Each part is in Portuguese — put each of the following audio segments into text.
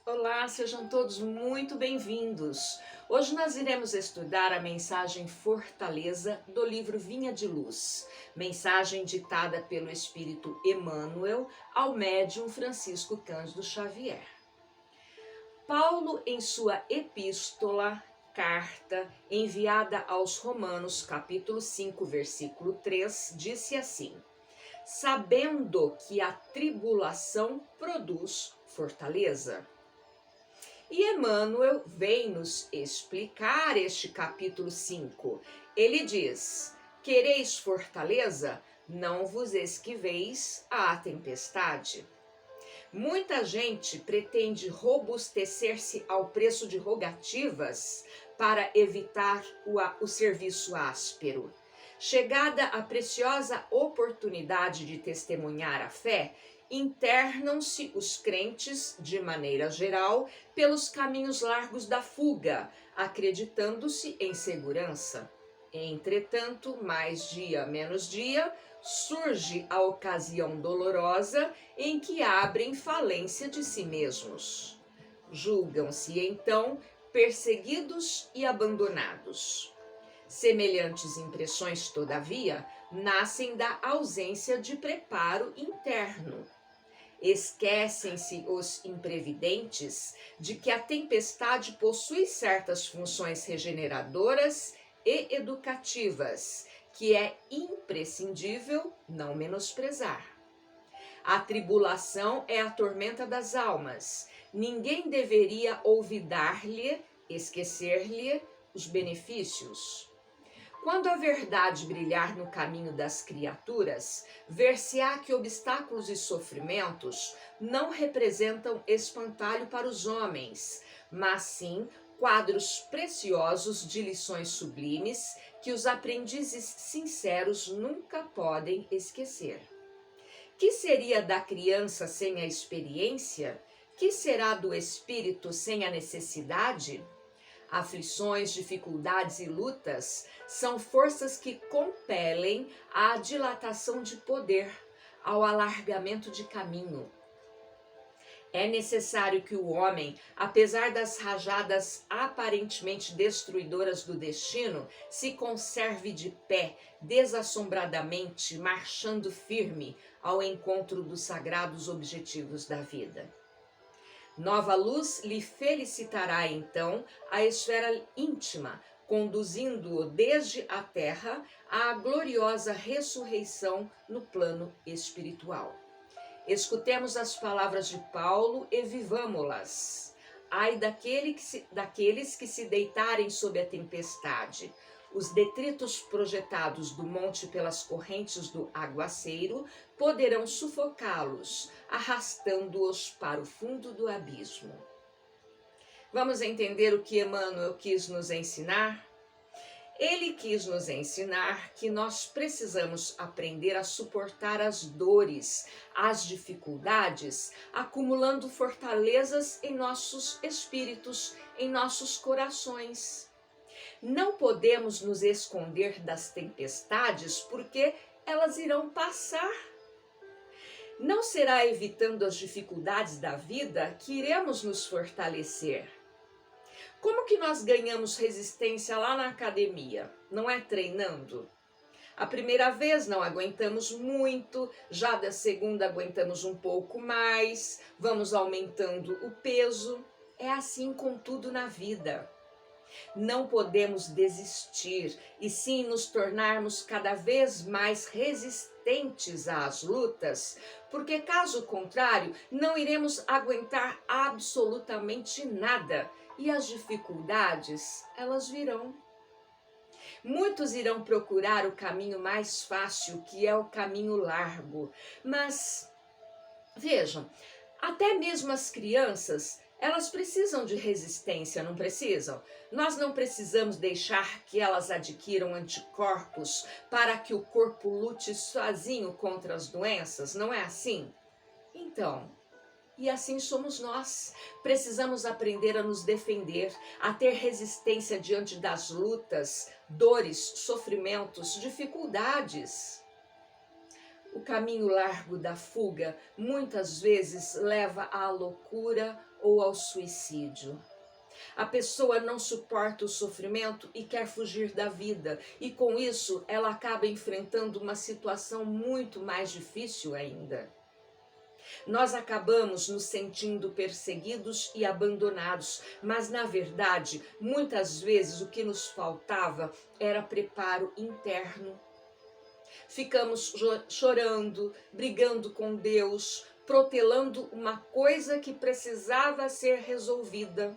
Olá, sejam todos muito bem-vindos. Hoje nós iremos estudar a mensagem Fortaleza do livro Vinha de Luz, mensagem ditada pelo Espírito Emmanuel ao médium Francisco Cândido Xavier. Paulo, em sua epístola, carta enviada aos Romanos, capítulo 5, versículo 3, disse assim: sabendo que a tribulação produz fortaleza. E Emmanuel vem nos explicar este capítulo 5. Ele diz: quereis fortaleza? Não vos esquiveis à tempestade. Muita gente pretende robustecer-se ao preço de rogativas para evitar o serviço áspero. Chegada a preciosa oportunidade de testemunhar a fé, internam-se os crentes, de maneira geral, pelos caminhos largos da fuga, acreditando-se em segurança. Entretanto, mais dia menos dia, surge a ocasião dolorosa em que abrem falência de si mesmos. Julgam-se então perseguidos e abandonados. Semelhantes impressões, todavia, nascem da ausência de preparo interno. Esquecem-se os imprevidentes de que a tempestade possui certas funções regeneradoras e educativas, que é imprescindível não menosprezar. A tribulação é a tormenta das almas. Ninguém deveria olvidar-lhe, esquecer-lhe os benefícios. Quando a verdade brilhar no caminho das criaturas, ver-se-á que obstáculos e sofrimentos não representam espantalho para os homens, mas sim quadros preciosos de lições sublimes que os aprendizes sinceros nunca podem esquecer. Que seria da criança sem a experiência? Que será do espírito sem a necessidade? Aflições, dificuldades e lutas são forças que compelem à dilatação de poder, ao alargamento de caminho. É necessário que o homem, apesar das rajadas aparentemente destruidoras do destino, se conserve de pé, desassombradamente, marchando firme ao encontro dos sagrados objetivos da vida. Nova luz lhe felicitará então a esfera íntima, conduzindo-o desde a terra à gloriosa ressurreição no plano espiritual. Escutemos as palavras de Paulo e vivamo-las. Ai daqueles que se deitarem sob a tempestade. Os detritos projetados do monte pelas correntes do aguaceiro poderão sufocá-los, arrastando-os para o fundo do abismo. Vamos entender o que Emmanuel quis nos ensinar? Ele quis nos ensinar que nós precisamos aprender a suportar as dores, as dificuldades, acumulando fortalezas em nossos espíritos, em nossos corações. Não podemos nos esconder das tempestades porque elas irão passar. Não será evitando as dificuldades da vida que iremos nos fortalecer. Como que nós ganhamos resistência lá na academia? Não é treinando? A primeira vez não aguentamos muito, já da segunda aguentamos um pouco mais, vamos aumentando o peso. É assim com tudo na vida. Não podemos desistir e sim nos tornarmos cada vez mais resistentes às lutas, porque caso contrário, não iremos aguentar absolutamente nada e as dificuldades, elas virão. Muitos irão procurar o caminho mais fácil, que é o caminho largo, mas vejam, até mesmo as crianças, elas precisam de resistência, não precisam? Nós não precisamos deixar que elas adquiram anticorpos para que o corpo lute sozinho contra as doenças, não é assim? Então, e assim somos nós. Precisamos aprender a nos defender, a ter resistência diante das lutas, dores, sofrimentos, dificuldades. O caminho largo da fuga muitas vezes leva à loucura ou ao suicídio. A pessoa não suporta o sofrimento e quer fugir da vida, e com isso ela acaba enfrentando uma situação muito mais difícil ainda. Nós acabamos nos sentindo perseguidos e abandonados, mas na verdade, muitas vezes o que nos faltava era preparo interno. Ficamos chorando, brigando com Deus, protelando uma coisa que precisava ser resolvida.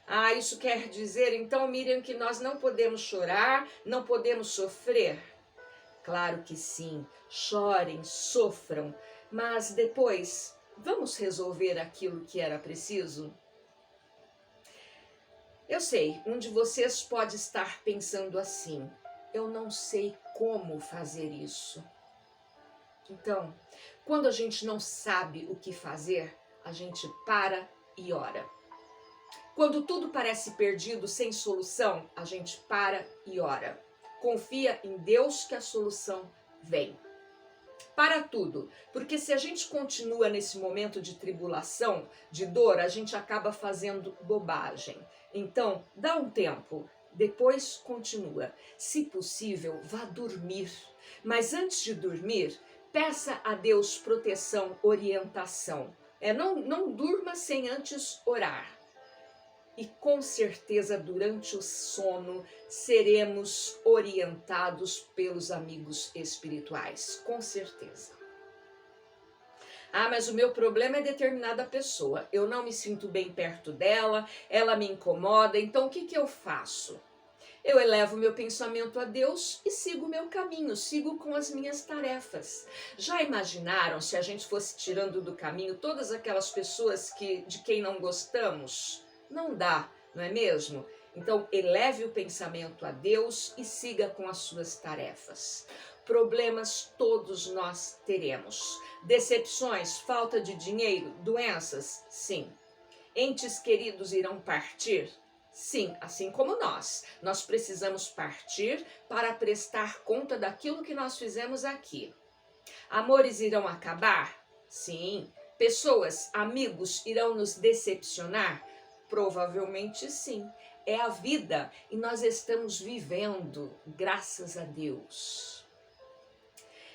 Ah, isso quer dizer então, Miriam, que nós não podemos chorar, não podemos sofrer? Claro que sim, chorem, sofram, mas depois vamos resolver aquilo que era preciso? Eu sei, um de vocês pode estar pensando assim: eu não sei como fazer isso. Então, quando a gente não sabe o que fazer, a gente para e ora. Quando tudo parece perdido, sem solução, a gente para e ora. Confia em Deus que a solução vem. Para tudo, porque se a gente continua nesse momento de tribulação, de dor, a gente acaba fazendo bobagem. Então, dá um tempo, depois continua. Se possível, vá dormir. Mas antes de dormir, peça a Deus proteção, orientação. Não durma sem antes orar. E com certeza durante o sono seremos orientados pelos amigos espirituais, com certeza. Ah, mas o meu problema é determinada pessoa, eu não me sinto bem perto dela, ela me incomoda, então o que eu faço? Eu elevo meu pensamento a Deus e sigo o meu caminho, sigo com as minhas tarefas. Já imaginaram se a gente fosse tirando do caminho todas aquelas pessoas de quem não gostamos? Não dá, não é mesmo? Então, eleve o pensamento a Deus e siga com as suas tarefas. Problemas todos nós teremos. Decepções, falta de dinheiro, doenças? Sim. Entes queridos irão partir? Sim, assim como nós. Nós precisamos partir para prestar conta daquilo que nós fizemos aqui. Amores irão acabar? Sim. Pessoas, amigos irão nos decepcionar? Provavelmente sim. É a vida e nós estamos vivendo, graças a Deus.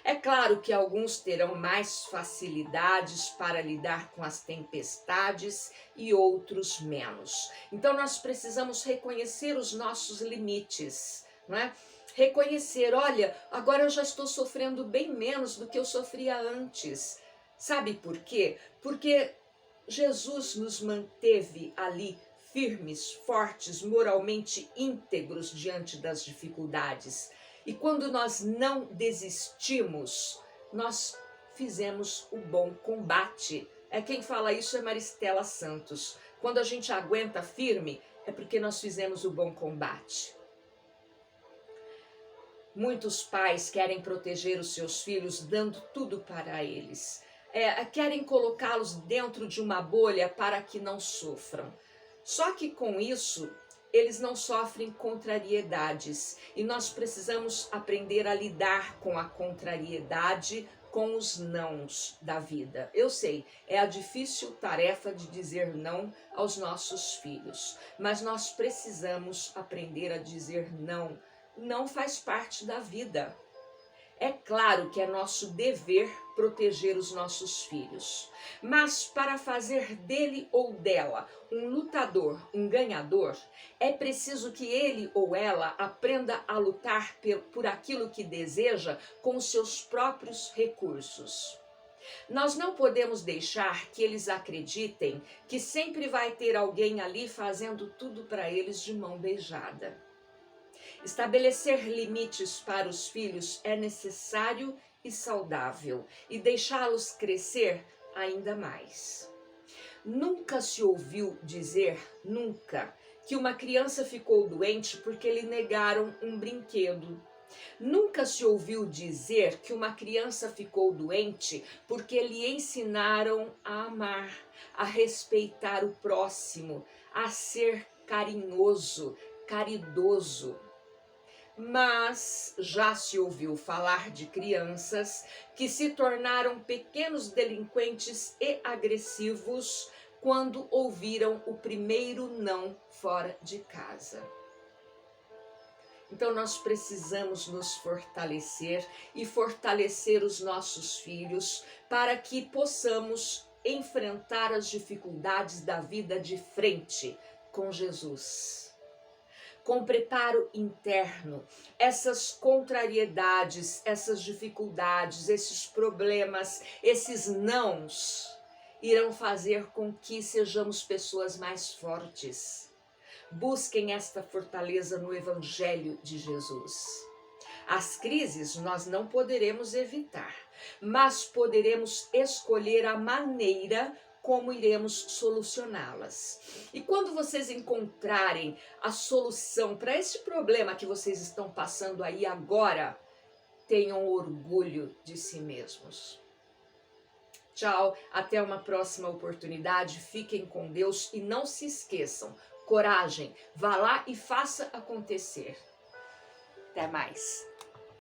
É claro que alguns terão mais facilidades para lidar com as tempestades e outros menos. Então nós precisamos reconhecer os nossos limites, não é? Reconhecer, olha, agora eu já estou sofrendo bem menos do que eu sofria antes. Sabe por quê? Porque Jesus nos manteve ali firmes, fortes, moralmente íntegros diante das dificuldades. E quando nós não desistimos, nós fizemos o bom combate. Quem fala isso é Maristela Santos. Quando a gente aguenta firme, é porque nós fizemos o bom combate. Muitos pais querem proteger os seus filhos dando tudo para eles. Querem colocá-los dentro de uma bolha para que não sofram. Só que com isso, eles não sofrem contrariedades. E nós precisamos aprender a lidar com a contrariedade, com os nãos da vida. Eu sei, é a difícil tarefa de dizer não aos nossos filhos. Mas nós precisamos aprender a dizer não. Não faz parte da vida. É claro que é nosso dever proteger os nossos filhos, mas para fazer dele ou dela um lutador, um ganhador, é preciso que ele ou ela aprenda a lutar por aquilo que deseja com os seus próprios recursos. Nós não podemos deixar que eles acreditem que sempre vai ter alguém ali fazendo tudo para eles de mão beijada. Estabelecer limites para os filhos é necessário e saudável, e deixá-los crescer ainda mais. Nunca se ouviu dizer, nunca, que uma criança ficou doente porque lhe negaram um brinquedo. Nunca se ouviu dizer que uma criança ficou doente porque lhe ensinaram a amar, a respeitar o próximo, a ser carinhoso, caridoso. Mas já se ouviu falar de crianças que se tornaram pequenos delinquentes e agressivos quando ouviram o primeiro não fora de casa. Então nós precisamos nos fortalecer e fortalecer os nossos filhos para que possamos enfrentar as dificuldades da vida de frente com Jesus. Com preparo interno, essas contrariedades, essas dificuldades, esses problemas, esses nãos irão fazer com que sejamos pessoas mais fortes. Busquem esta fortaleza no Evangelho de Jesus. As crises nós não poderemos evitar, mas poderemos escolher a maneira como iremos solucioná-las. E quando vocês encontrarem a solução para esse problema que vocês estão passando aí agora, tenham orgulho de si mesmos. Tchau, até uma próxima oportunidade, fiquem com Deus e não se esqueçam, coragem, vá lá e faça acontecer. Até mais.